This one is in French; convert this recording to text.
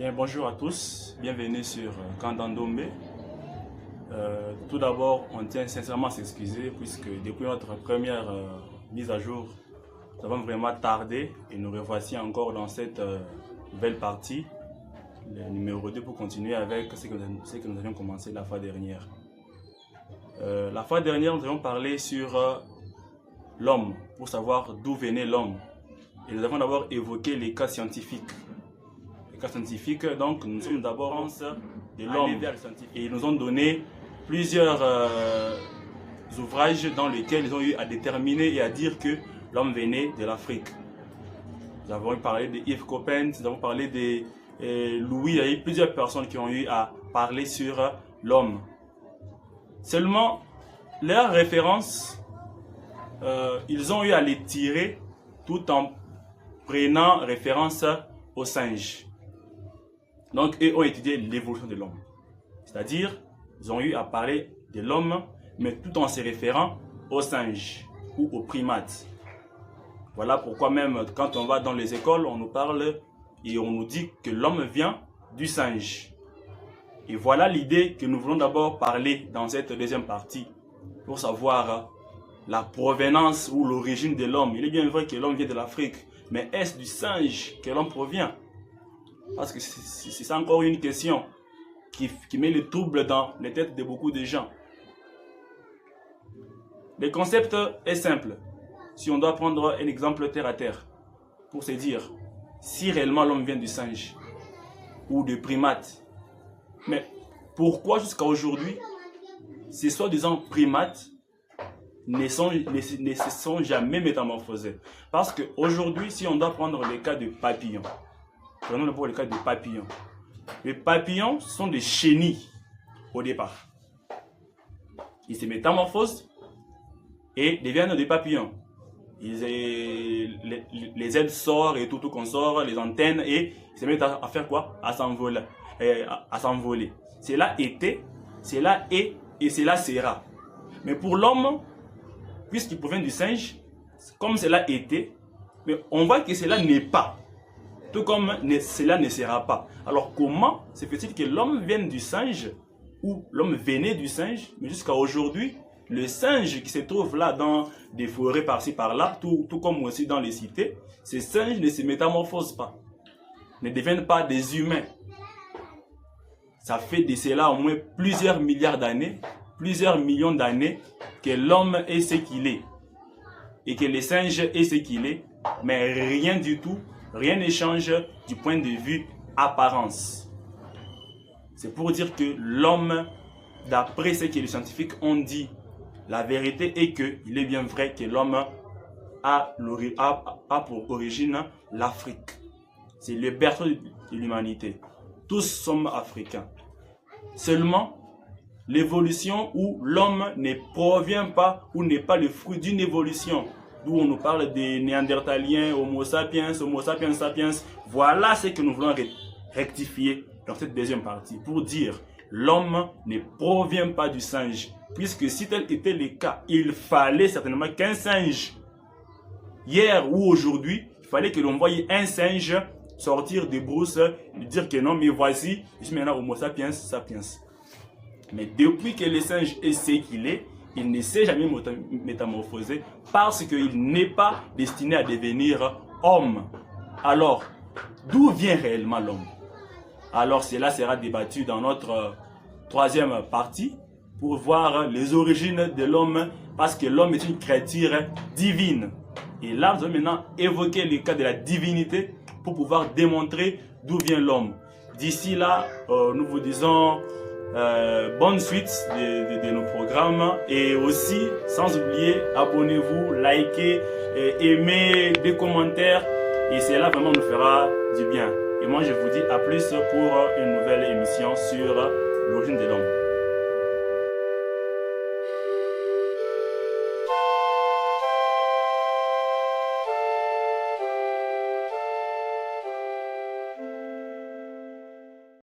Bien, bonjour à tous, bienvenue sur Kandandombe. Tout d'abord, on tient sincèrement à s'excuser puisque depuis notre première mise à jour, nous avons vraiment tardé et nous revoici encore dans cette nouvelle partie, le numéro 2 pour continuer avec ce que nous avions commencé la fois dernière. La fois dernière, nous avons parlé sur l'homme, pour savoir d'où venait l'homme. Et nous avons d'abord évoqué les cas scientifiques. Scientifique, donc nous sommes d'abord de l'homme et ils nous ont donné plusieurs ouvrages dans lesquels ils ont eu à déterminer et à dire que l'homme venait de l'Afrique. Nous avons parlé de Yves Coppens, nous avons parlé de Louis, il y a eu plusieurs personnes qui ont eu à parler sur l'homme. Seulement, leurs références, ils ont eu à les tirer tout en prenant référence aux singes. Donc, ils ont étudié l'évolution de l'homme. C'est-à-dire, ils ont eu à parler de l'homme, mais tout en se référant aux singes ou aux primates. Voilà pourquoi même quand on va dans les écoles, on nous parle et on nous dit que l'homme vient du singe. Et voilà l'idée que nous voulons d'abord parler dans cette deuxième partie, pour savoir la provenance ou l'origine de l'homme. Il est bien vrai que l'homme vient de l'Afrique, mais est-ce du singe que l'homme provient? Parce que c'est encore une question qui met le trouble dans les têtes de beaucoup de gens. Le concept est simple. Si on doit prendre un exemple terre à terre, pour se dire si réellement l'homme vient du singe ou du primate, mais pourquoi jusqu'à aujourd'hui, ces soi-disant primates ne se sont jamais métamorphosés? Parce qu'aujourd'hui, si on doit prendre le cas de papillons, prenons d'abord le cas des papillons. Les papillons sont des chenilles au départ. Ils se métamorphosent et deviennent des papillons. Les ailes sortent et tout qu'on sort, les antennes, et ils se mettent à faire quoi? À s'envoler. Cela était, cela est et cela sera. Mais pour l'homme, puisqu'il provient du singe, comme cela était, mais on voit que cela n'est pas. Tout comme cela ne sera pas. Alors comment se fait-il que l'homme vienne du singe, ou l'homme venait du singe, mais jusqu'à aujourd'hui, le singe qui se trouve là dans des forêts par-ci par-là, tout comme aussi dans les cités, ces singes ne se métamorphosent pas, ne deviennent pas des humains. Ça fait de cela au moins plusieurs milliards d'années, plusieurs millions d'années, que l'homme est ce qu'il est. Et que le singe est ce qu'il est, mais rien du tout. Rien ne change du point de vue apparence. C'est pour dire que l'homme, d'après ce que les scientifiques ont dit, la vérité est qu'il est bien vrai que l'homme a pour origine l'Afrique. C'est le berceau de l'humanité. Tous sommes africains. Seulement, l'évolution où l'homme ne provient pas ou n'est pas le fruit d'une évolution, d'où on nous parle des néandertaliens, homo sapiens, sapiens. Voilà ce que nous voulons rectifier dans cette deuxième partie, pour dire l'homme ne provient pas du singe, puisque si tel était le cas, il fallait certainement qu'un singe, hier ou aujourd'hui, il fallait que l'on voie un singe sortir des brousses, lui dire que non, mais voici, je suis maintenant homo sapiens. Mais depuis que le singe est ce qu'il est, il ne s'est jamais métamorphosé parce qu'il n'est pas destiné à devenir homme. Alors, d'où vient réellement l'homme? Alors, cela sera débattu dans notre troisième partie pour voir les origines de l'homme, parce que l'homme est une créature divine. Et là, nous allons maintenant évoquer le cas de la divinité pour pouvoir démontrer d'où vient l'homme. D'ici là, nous vous disons bonne suite de nos programmes, et aussi sans oublier, abonnez-vous, likez, aimez, des commentaires, et cela vraiment nous fera du bien. Et moi je vous dis à plus pour une nouvelle émission sur l'origine de l'homme.